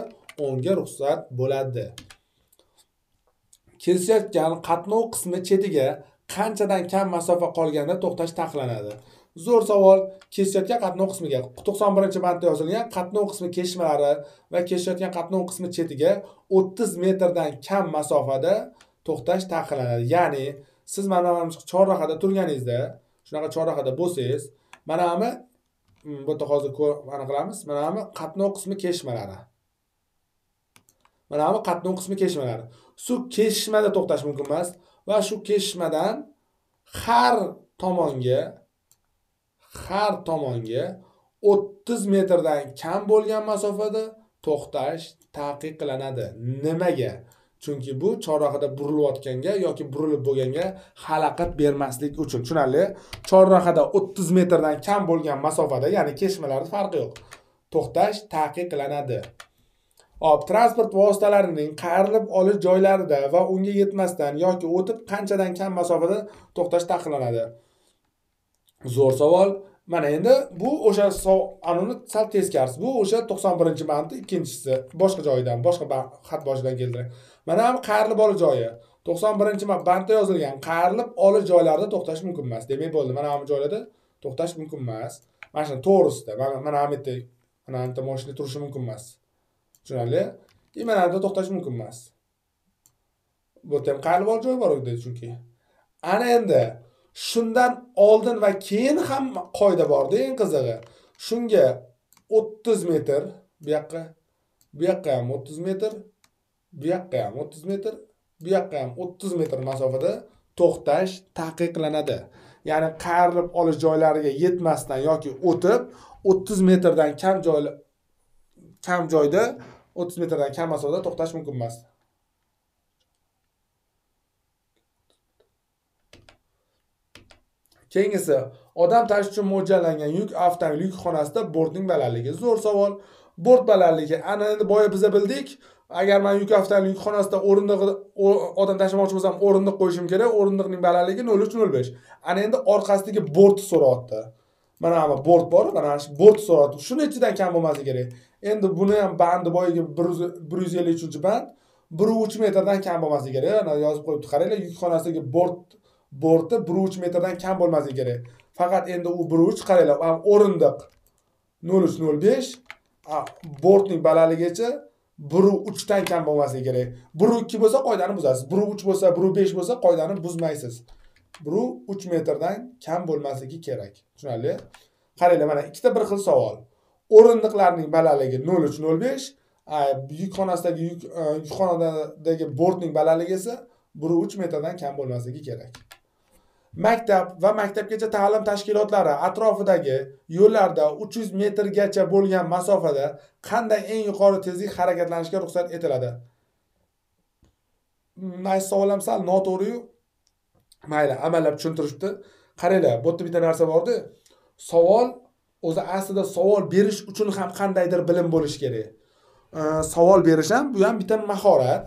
o'ngga ruxsat bo'ladi. Kesishayotgan qatnov qismi chetiga qanchadan kam masofa qolganda to'xtash taqiqlanadi? Zo'r savol. Kesishayotgan qatnov qismiga 91-bandda yozilgan qatnov qismi kesishmalari va kesishayotgan qatnov qismi chetiga 30 metrdan kam masofada to'xtash taqiqlanadi. Ya'ni siz mana bu chorrahada turganingizda, shunaqa chorrahada bo'lsangiz, mana bu yerda hozir mana qilamiz. Mana bu qatnov qismi kesishmalari. Mana bu qatnov qismi kesishmalari. Shu kesishmada to'xtash mumkin emas va shu kesishmadan har tomonga 30 metrdan kam bo'lgan masofada to'xtash taqiqlanadi. Nimaga? Chunki bu chorrahada burilayotganga yoki burilib bo'lganga xalaqit bermaslik uchun. Tushunarli? Chorrahada 30 metrdan kam bo'lgan masofada, ya'ni kesishmalarda farqi yo'q. To'xtash taqiqlanadi. Transport vositalarining qayrilib olish joylarida va unga yetmasdan yoki o'tib qanchadan kam masofada to'xtash taqiqlanadi. Zo'r savol. Mana endi bu o'sha anoni sal teskarisi. Bu o'sha 91-bandning ikkinchisi, boshqa joydan, boshqa xat boshidan keltiring. Mana bu qayrilib olish joyi. 91-bandda yozilgan qayrilib olish joylarida to'xtash mumkin emas. Demak bo'ldi. Mana bu joylarda to'xtash mumkin emas. Mana shu to'g'risida. Mana bu yerda mashina turishi mumkin emas. Tushunarli? Mana bu yerda to'xtash mumkin emas. Bu yerda ham qayrilib olish joyi bor edi chunki. Ana endi shundan oldin va keyin ham qoida borda, eng qizig'i. Shunga 30 metr, bu yoqqa ham 30 metr, bu yoqqa ham 30 metr, bu yoqqa ham 30 metr masofada to'xtash taqiqlanadi. Ya'ni qayrilib olish joylariga yetmasdan yoki o'tib 30 metrdan kam joyda 30 metrdan kam masofada to'xtash mumkin emas. Keyingisi, odam tashish uchun mo'ljallangan yuk avtomobil yukxonasida bortning balandligi. Zo'r savol. Bort balandligi. Ana endi boya biz bildik. Agar men yuk avtomobil yukxonasida odam tashlamoqchi bo'lsam, o'rindiq qo'yishim kerak. O'rindiqning balandligi 0.3-0.5. Ana endi orqasidagi bort so'rayapti. Mana bu bort bor, mana shu bort so'rayapti. Shuni ichidan kam bo'lmasligi kerak. Endi buni ham bandi boyiga 153-band 1.3 metrdan kam bo'lmasligi kerak. Mana yozib qo'yibdi. Qaranglar, yukxonasidagi borti 1.3 metrdan kam bo'lmasligi kerak. Faqat endi u 1.3 qaranglar, o'rindiq 0.3-0.5, bortning balandligicha 1.3 dan kam bo'lmasligi kerak. 1.2 bo'lsa qoidani buzasiz. 1.3 bo'lsa, 1.5 bo'lsa qoidani buzmaysiz. 1.3 metrdan kam bo'lmasligi kerak. Tushunarli? Qaranglar, mana ikkita bir xil savol. O'rindiqlarning balandligi 0.3-0.5, yukxonadagi bortning balandligi esa 1.3 metrdan kam bo'lmasligi kerak. Maktab va maktabgacha ta'lim tashkilotlari atrofidagi yo'llarda 300 metrgacha bo'lgan masofada qanday eng yuqori tezlik harakatlanishga ruxsat etiladi? Mana savol ham sal noto'g'ri-yu. Mayli, amallab tushuntirishdi. Qaranglar, bu yerda bitta narsa bor-da. Savol o'zi aslida savol berish uchun ham qandaydir bilim bo'lish kerak. Savol berish ham bu ham bitta mahorat.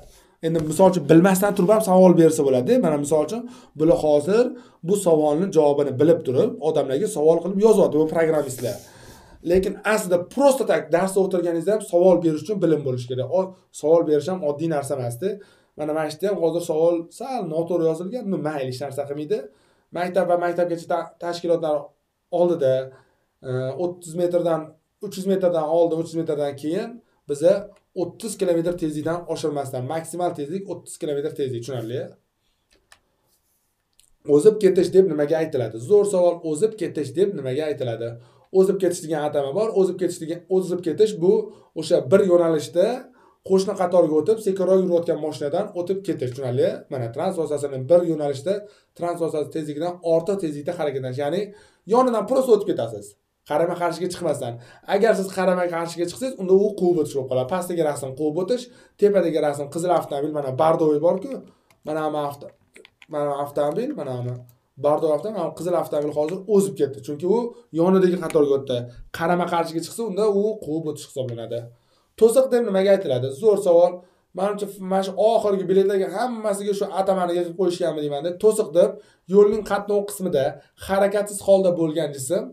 Endi misol uchun bilmasdan turib ham savol bersa bo'ladi. Mana misol uchun bular hozir bu savolning javobini bilib turib, odamlarga savol qilib yozyapti bu programmistlar. Lekin aslida prosta tak darsda o'tirganingizda ham savol berish uchun bilim bo'lish kerak. Savol berish ham oddiy narsa emas-da. Mana shu yerda ham hozir savol sal noto'g'ri yozilgan, mayli hech narsa qilmaydi. Maktab va maktabgacha tashkilotlar oldida 30 metrdan 300 metrdan oldin, 300 metrdan keyin biza 30 km tezlikdan oshirmasdan maksimal tezlik 30 km tezlik, tushunarli? O'zib ketish deb nimaga aytiladi? Zo'r savol. O'zib ketish deb nimaga aytiladi? O'zib ketish degan atama bor. O'zib ketish bu o'sha bir yo'nalishda qo'shni qatorga o'tib, sekinroq yurayotgan mashinadan o'tib ketish, tushunarli? Mana transport vositasining bir yo'nalishda transport vositasi tezligidan ortiq tezlikda harakatlanish, ya'ni yonidan prosta o'tib ketasiz. Qarama-qarshiga chiqmasdan. Agar siz qarama-qarshiga chiqsangiz, unda u quvib o'tish bo'lib qoladi. Pastdagi rasm quvib o'tish, tepadagi rasm qizil avtomobil, mana bardovi bor-ku. Mana avtomobil, mana bardovi avtomobil, mana qizil avtomobil hozir o'zib ketdi. Chunki u yonidagi qatorga o'tdi. Qarama-qarshiga chiqsa, unda u quvib o'tish hisoblanadi. To'siq deb nimaga aytiladi? Zo'r savol. Menimcha mana shu oxirgi biletlarga hammasiga shu atamani yig'ib qo'yishganmi deyman-da. To'siq deb yo'lning qatnov qismida harakatsiz holda bo'lgan jism,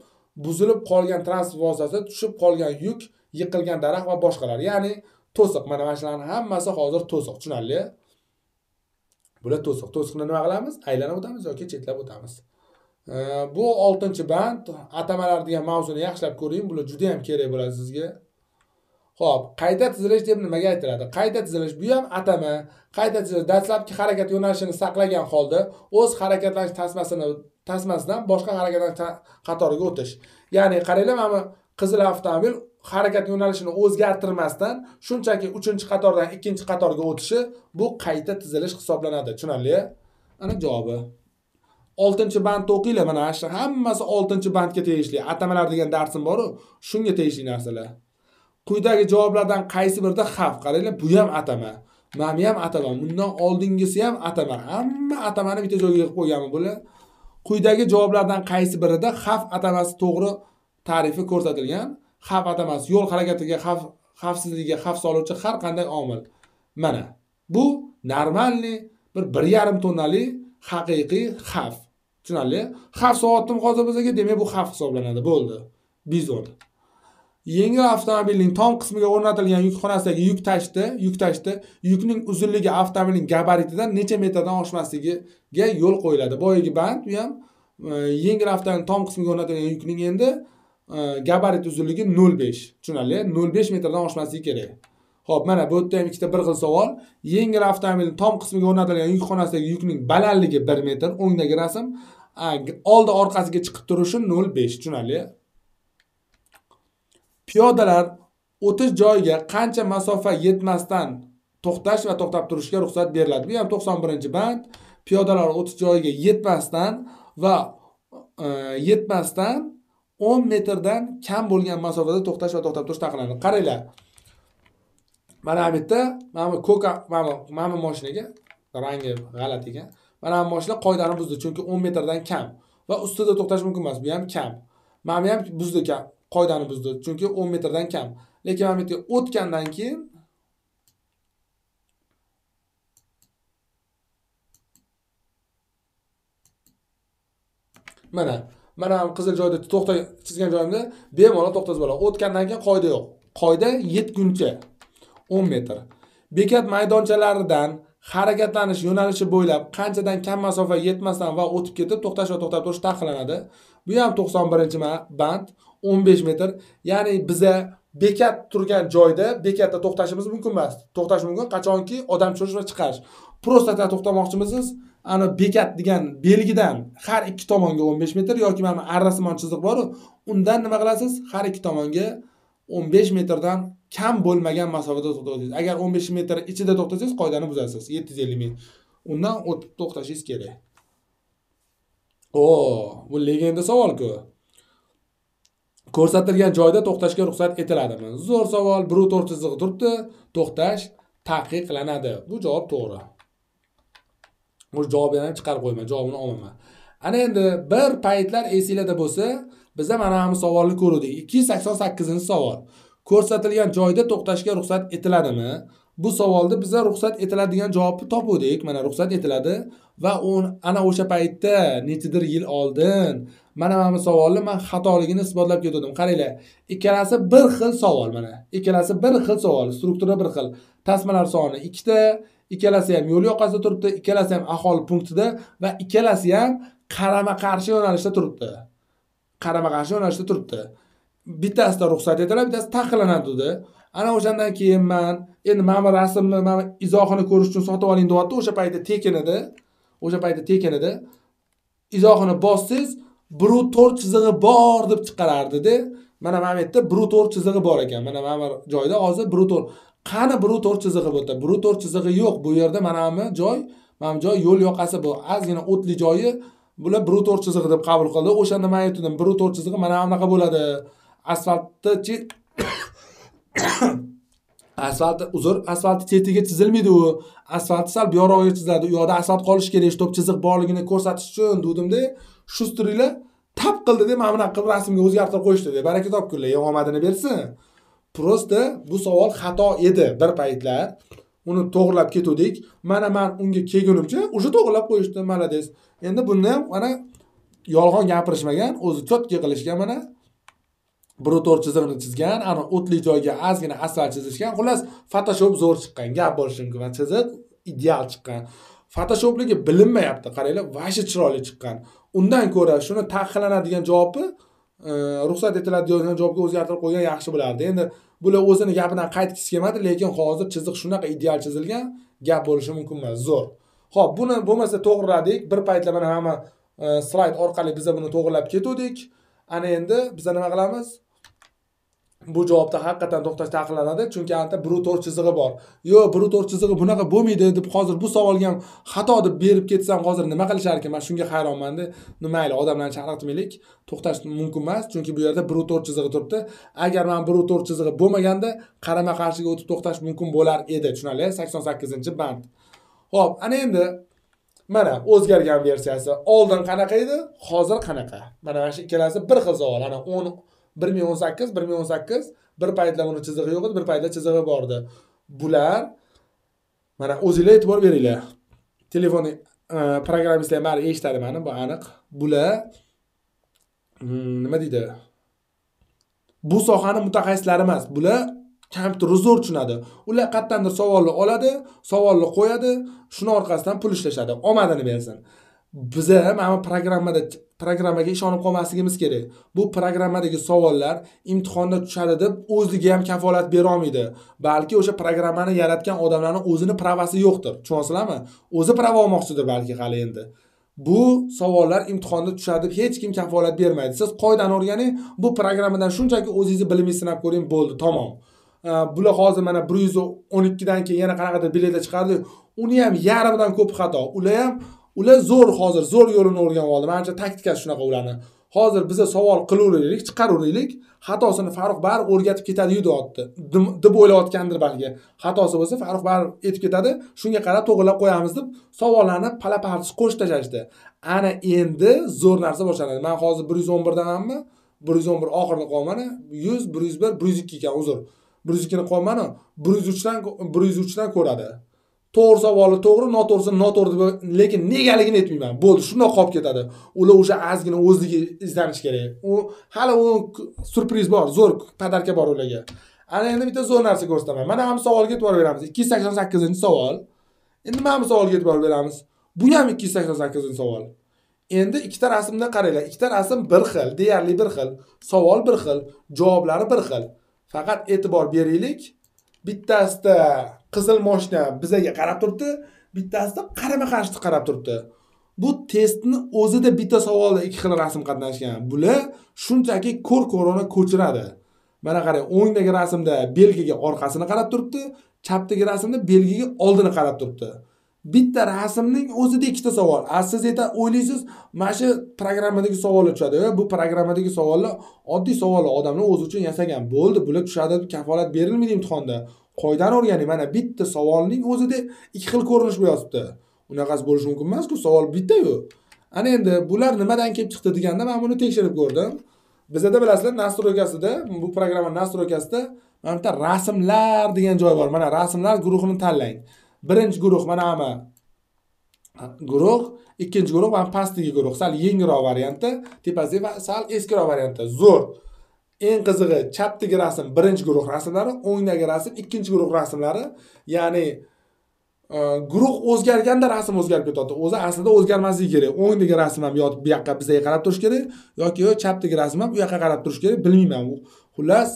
buzilib qolgan transport vositasi, tushib qolgan yuk, yiqilgan daraxt va boshqalar. Ya'ni to'siq. Mana shularning hammasi hozir to'siq, tushunarli? Bular to'siq. To'siqni nima qilamiz? Aylanib o'tamiz yoki chetlab o'tamiz. Bu 6-band atamalar degan mavzuni yaxshilab ko'ring. Bular juda ham kerak bo'ladi sizga. Xo'p, qayta tizilish deb nimaga aytiladi? Qayta tizilish bu ham atama. Qayta tizilish dastlabki harakat yo'nalishini saqlagan holda o'z harakatlanish tasmasidan boshqa harakatlanish qatoriga o'tish. Ya'ni qaranglar, mana qizil avtomobil harakat yo'nalishini o'zgartirmasdan shunchaki 3-qatordan 2-qatorga o'tishi bu qayta tizilish hisoblanadi. Tushunarli? Ana javobi. 6-bandni o'qinglar, mana shu hammasi 6-bandga tegishli. Atamalar degan darsim bor-ku, shunga tegishli narsalar. Quyidagi javoblardan qaysi birida xavf? Qaranglar, bu ham atama. Mana ham atama. Bundan oldingisi ham atama. Hamma atamani bitta joyga yig'ib qo'yganman bular. Quyidagi javoblardan qaysi birida xavf atamasi to'g'ri ta'rifi ko'rsatilgan? Xavf atamasi yo'l harakatiga xavfsizligiga xavf soluvchi har qanday omil. Mana bu normalniy bir 1,5 tonnali haqiqiy xavf. Tushunarli? Xavf soatdim hozir bizga, demak bu xavf hisoblanadi. Bo'ldi. Bizon. Yengil avtomobilning tom qismiga o'rnatilgan yukxonasidagi yuk tashdi, yukning uzunligi avtomobilning gabaritidan necha metrdan oshmasligiga yo'l qo'yiladi. Boyagi band, bu ham yengil avtomobilning tom qismiga o'rnatilgan yukning endi gabarit uzunligi 0,5. Tushunarli? 0,5 metrdan oshmasligi kerak. Xo'p, mana bu yerda ham ikkita bir xil savol. Yengil avtomobilning tom qismiga o'rnatilgan yukxonasidagi yukning balandligi 1 metr, o'ngdagi rasm, oldi orqasiga chiqib turishi 0,5. Tushunarli? Piyodalar o'tish joyiga qancha masofa yetmasdan to'xtash va to'xtab turishga ruxsat beriladi. Bu ham 91-band. Piyodalar o'tish joyiga yetmasdan 10 metrdan kam bo'lgan masofada to'xtash va to'xtab turish taqiqlanadi. Qaranglar. Mana bu yerda mana mashinaga rangi g'alati ekan. Mana bu mashina qoidani buzdi, chunki 10 metrdan kam va ustida to'xtash mumkin emas. Bu ham kam. Mana bu ham buzdi, qoidani buzdi, chunki 10 metrdan kam. Lekin mana bu yerga o'tgandan keyin mana qizil joyda to'xta chizgan joyimda bemalol to'xtatib bo'ladi. O'tgandan keyin qoida yo'q. Qoida yetguncha 10 metr. Bekat maydonchalaridan harakatlanish yo'nalishi bo'ylab qanchadan kam masofa yetmasdan va o'tib ketib to'xtash va to'xtab turish taqiqlanadi. Bu ham 91-band, 15 metr. Ya'ni biza bekat turgan joyda bekatda to'xtashimiz mumkin emas. To'xtash mumkin qachonki odam tushirish va chiqarish. Prosta to'xtamoqchimisiz? Ana bekat degan belgidan har ikki tomonga 15 metr yoki mana arrasimon chiziq bor-ku, undan nima qilasiz? Har ikki tomonga 15 metrdan kam bo'lmagan masofada to'xtatasiz. Agar 15 metr ichida to'xtasangiz, qoidani buzasiz. 750 metr. Undan o'tib to'xtashingiz kerak. Bu legenda savol-ku. Ko'rsatilgan joyda to'xtashga ruxsat etiladimi? Zo'r savol. Brutor chizig'i turibdi. To'xtash taqiqlanadi. Bu javob to'g'ri. Bu javobni ham chiqarib qo'yman, javobini olaman. Ana endi bir paytlar esingizda bo'lsa, biz ham mana bu savolni ko'rdik. 288-savol. Ko'rsatilgan joyda to'xtashga ruxsat etiladimi? Bu savolda biz ruxsat etiladigan javobni topdik. Mana ruxsat etiladi va ana o'sha paytda nechidir yil oldin mana bu savolni men xatoligini isbotlab ketdim. Qaranglar, ikkalasi bir xil savol mana. Ikkalasi bir xil savol, struktura bir xil. Tasmalar soni 2 ta, ikkalasi ham yo'l yoqasida turibdi, ikkalasi ham aholi punktida va ikkalasi ham qarama-qarshi yo'nalishda turibdi. Qarama-qarshi yo'nalishda turibdi. Bittasida ruxsat etiladi, bittasi taqiqlanadi dedi. Ana o'shandan keyin endi mana rasmni, mana izohini ko'rish uchun sotib oling deyapti. O'sha paytda tekin edi. Izohini bossangiz, brutor chizig'i bor deb chiqarardi-da. Mana bu yerda brutor chizig'i bor ekan. Mana joyda hozir brutor. Qani brutor chizig'i bu yerda? Brutor chizig'i yo'q bu yerda. Mana bu joy yo'l yoqasi bu. Ozgina o'tli joyi bular brutor chizig'i deb qabul qildi. O'shanda men aytdim, brutor chizig'i mana bunaqa bo'ladi. Asfaltni asfalt chetiga chizilmaydi u. Asfalt sal bu yorog'iga chiziladi. U yoqda asfalt qolish kerak, stop chiziq borligini ko'rsatish uchun degdim-da. Shu strillar tap qildi-da, mana bunaqa qilib rasmga o'zgartirib qo'yishdi-da. Baraka topkunlar, omadini bersin. Prosta bu savol xato edi bir paytlar. Uni to'g'rilab ketdik. Mana men unga kelgunimcha o'sha to'g'rilab qo'yishdi, malades. Endi bunda ham mana yolg'on gapirishmagan, o'zi chotga qilishgan mana. Brutor chizig'ini chizgan, ana o'tli joyga ozgina asfalt chizishgan. Xullas, Photoshop zo'r chiqqan, gap bo'lishi mumkin. Chiziq ideal chiqqan. Photoshopligi bilinmayapti. Qaranglar, vashi chiroyli chiqqan. Undan ko'ra shuni taqiqlanadigan javobni ruxsat etiladigan javobga o'zgartirib qo'ygan yaxshi bo'lardi. Endi bular o'zini gapidan qaytgisi kelmadi, lekin hozir chiziq shunaqa ideal chizilgan, gap bo'lishi mumkin emas, zo'r. Xo'p, buni bo'lmasa to'g'riladik. Bir paytlar mana hamma slayd orqali biz buni to'g'rilab ketdik. Ana endi biz nima qilamiz? bu javobda haqiqatan to'xtash taqiqlanadi, chunki anta brutor chizig'i bor. Yo'q, brutor chizig'i bunaqa bo'lmaydi deb hozir bu savolga ham xato deb berib ketsam hozir nima qilishar ekan? Men shunga hayronman-da. Mayli, odamlarni chaqirtmaylik, to'xtash mumkin emas, chunki bu yerda brutor chizig'i turibdi. Agar men brutor chizig'i bo'lmaganda qarama-qarshiga o'tib to'xtash mumkin bo'lar edi, tushunarli? 88-band. Xo'p, ana endi mana o'zgargan versiyasi. Oldin qanaqa edi, hozir qanaqa? Mana shu ikkalasi bir xil savol. Ana 2018 bir paytlar uni chizig'i yo'q edi, bir paytlar chizig'i bor edi. Bular mana o'zingizlar e'tibor beringlar. Telefonni programmistlar ham eshitadi meni, bu aniq. Bular nima deydi? Bu sohani mutaxassislari emas. Bular kompyuterni zo'r tushunadi. Ular qayerdandir savolni oladi, savolni qo'yadi, shuni orqasidan pul ishlashadi. Omadini bersin. Biza mana programmaga ishonib qolmasligimiz kerak. Bu programmadagi savollar imtihonda tushadi deb o'ziga ham kafolat bera olmaydi. Balki o'sha programmani yaratgan odamlarning o'zini pravasi yo'qdir. Tushunyapsizlarmi? O'zi prava olmoqchidir balki hali endi. Bu savollar imtihonda tushadi deb hech kim kafolat bermaydi. Siz qoidani o'rganing, bu programmadan shunchaki o'zingizni bilimingizni sinab ko'ring, bo'ldi, tamom. Bular hozir mana 112 dan keyin yana qanaqadir biletlar chiqardi. Uni ham yarmidan ko'p xato. Ular zo'r hozir zo'r yo'lini o'rganib oldi. Menimcha taktikasi shunaqa ularni. Hozir biza savol qilaveraylik, chiqaraveraylik, xatosini Farruh barib o'rgatib ketadi deyapti. Deb o'ylayotgandir balki. Xatosi bo'lsa Farruh barib etib ketadi, shunga qarab to'g'rilab qo'yamiz deb savollarni pala-partish qo'shib tashlashdi. Ana endi zo'r narsa boshlanadi. Men hozir 111 danmanmi? 111 oxirida qolmani, 100, 101, 102 ekan, uzr. 102 ni qolmani, 103 dan ko'radi. To'g'ri savoli to'g'ri, noto'g'risi noto'g'ri deb, lekin negaligini aytmayman. Bo'ldi, shundoq qolib ketadi. Ular o'sha ozgina o'zligi izlanish kerak. U hali u surpriz bor, zo'r padarka bor ularga. Ana endi bitta zo'r narsa ko'rsataman. Mana ham savolga e'tibor beramiz. 288-savol. Endi mana bu savolga e'tibor beramiz. Bu ham 288-savol. Endi ikkita rasmda qaranglar. Ikkita rasm bir xil, deyarli bir xil. Savol bir xil, javoblari bir xil. Faqat e'tibor beraylik. Bittasida qizil mashina bizaga qarab turibdi, bittasida qarama-qarshi qarab turibdi. Bu testni o'zida bitta savolda ikki xil rasm qatnashgan. Bular shunchaki ko'r-ko'rona ko'chiradi. Mana qarang, o'ngdagi rasmda belgiga orqasini qarab turibdi, chapdagi rasmda belgiga oldini qarab turibdi. Bitta rasmning o'zida ikkita savol. Siz o'ylaysiz, mana shu programmadagi savollar tushadi. Bu programmadagi savollar oddiy savollar, odamlar o'zi uchun yasagan. Bo'ldi, bular tushadi deb kafolat berilmaydi imtihonda. Qoidani o'rganing. Mana bitta savolning o'zida ikki xil ko'rinish bo'yapti. Unaqasi bo'lishi mumkin emas-ku, savol bitta-yu. Ana endi bular nimadan kelib chiqdi deganda men buni tekshirib ko'rdim. Bizda bilasizlar, nastroykasida, bu programma nastroykasida mana bitta rasmlar degan joy bor. Mana rasmlar guruhini tanlang. Birinchi guruh mana bu guruh, ikkinchi guruh mana pastdagi guruh, sal yengilroq variantda, tepasi va sal eskiroq variantda. Zo'r. Eng qizig'i chapdagi rasm birinchi guruh rasmlari, o'ngdagi rasm ikkinchi guruh rasmlari. Ya'ni guruh o'zgarganda rasm o'zgarib ketadi. O'zi aslida o'zgarmasligi kerak. O'ngdagi rasm ham yotib bu yoqqa bizga qarab turish kerak yoki chapdagi rasm ham bu yoqqa qarab turish kerak, bilmayman. Xullas,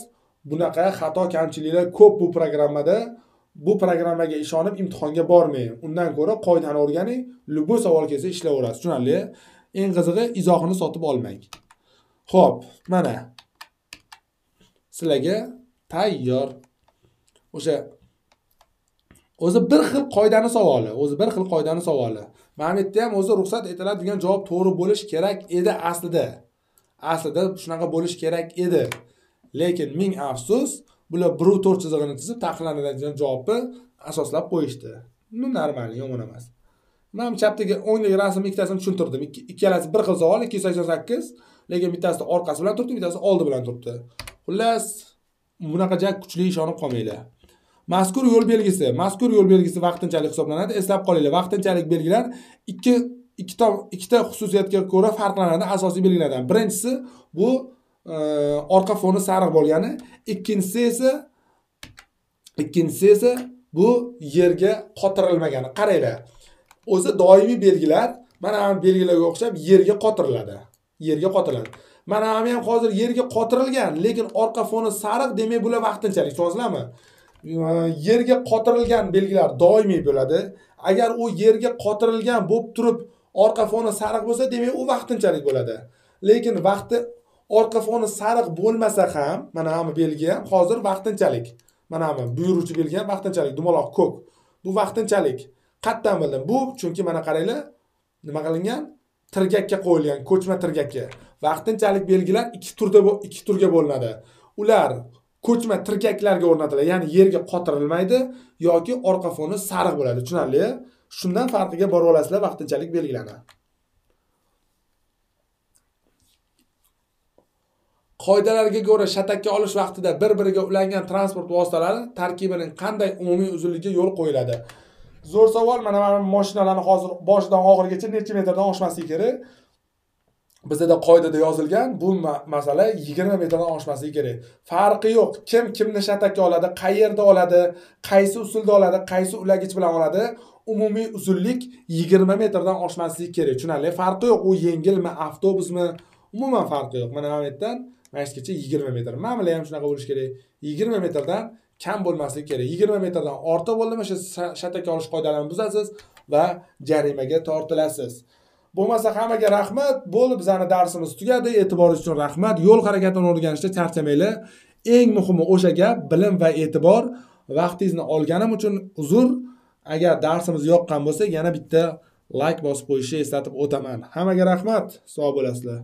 bunaqa xato kamchiliklar ko'p bu programmada. Bu programmaga ishonib imtihonga bormang. Undan ko'ra qoidani o'rganing, любой savol kelsa ishlayverasiz. Tushunarli? Eng qizig'i izohini sotib olmang. Xo'p, mana sizlarga tayyor. O'sha o'zi bir xil qoidani savoli, Mana bu yerda ham o'zi ruxsat etiladigan javob to'g'ri bo'lish kerak edi aslida. Aslida shunaqa bo'lish kerak edi. Lekin ming afsus, bular brutor chizig'ini chizib taqiqlanadigan javobni asoslab qo'yishdi. Bu normal, yomon emas. Men chapdagi o'ngdagi rasm ikkitasini tushuntirdim. Ikkalasi bir xil savol, 288, lekin bittasi orqasi bilan turibdi, bittasi oldi bilan turibdi. Xullas, bunaqa jak kuchli ishonib qolmanglar. Mazkur yo'l belgisi vaqtinchalik hisoblanadi. Eslab qolinglar, vaqtinchalik belgilar ikkita xususiyatga ko'ra farqlanadi asosiy belgilardan. Birinchisi bu orqa foni sariq bo'lgani, ikkinchisi esa bu yerga qotirilmagani. Qaranglar. O'zi doimiy belgilar mana bu belgilarga o'xshab yerga qotiriladi. Mana ham hozir yerga qotirilgan, lekin orqa foni sariq, demak bular vaqtinchalik. Tushunasizlarmi? Yerga qotirilgan belgilar doimiy bo'ladi. Agar u yerga qotirilgan bo'lib turib orqa foni sariq bo'lsa, demak u vaqtinchalik bo'ladi. Lekin vaqti orqa foni sariq bo'lmasa ham, mana hamma belgi ham hozir vaqtinchalik. Mana hamma buyuruvchi belgi ham vaqtinchalik, dumaloq ko'k. Bu vaqtinchalik. Qayerdan bildim? Bu chunki mana qaranglar, nima qilingan? Tirgakka qo'yilgan, ko'chma tirgakka. Vaqtinchalik belgilar ikki turga bo'linadi. Ular ko'chma tirgaklarga o'rnatiladi, ya'ni yerga qotirilmaydi yoki orqa foni sariq bo'ladi, tushunarli? Shundan farqiga borib olasizlar vaqtinchalik belgilarni. Qoidalarga ko'ra shatakka olish vaqtida bir-biriga ulangan transport vositalari tarkibining qanday umumiy uzunligiga yo'l qo'yiladi? Zo'r savol. Mana mashinalarni hozir boshidan oxirigacha necha metrdan oshmasligi kerak? Bizda qoidada yozilgan, bu masala 20 metrdan oshmasligi kerak. Farqi yo'q. Kim kimni shatakka oladi, qayerda oladi, qaysi usulda oladi, qaysi ulagich bilan oladi, umumiy uzunlik 20 metrdan oshmasligi kerak. Tushunarli? Farqi yo'q. U yengilmi, avtobusmi, umuman farqi yo'q. Mana bu yerdan mashgacha 20 metr. Mana bular ham shunaqa bo'lish kerak. 20 metrdan kam bo'lmasligi kerak. 20 metrdan ortiq bo'ldimi, o'sha shatakka olish qoidalarini buzasiz va jarimaga tortilasiz. Bo'lmasa hammaga rahmat. Bo'ldi, bizning darsimiz tugadi. E'tiboringiz uchun rahmat. Yo'l harakatini o'rganishda charchamanglar. Eng muhimi o'sha gap, bilim va e'tibor. Vaqtingizni olganim uchun uzr. Agar darsimiz yoqqan bo'lsa, yana bitta like bosib qo'yishni eslatib o'taman. Hammaga rahmat. Sog' bo'lasizlar.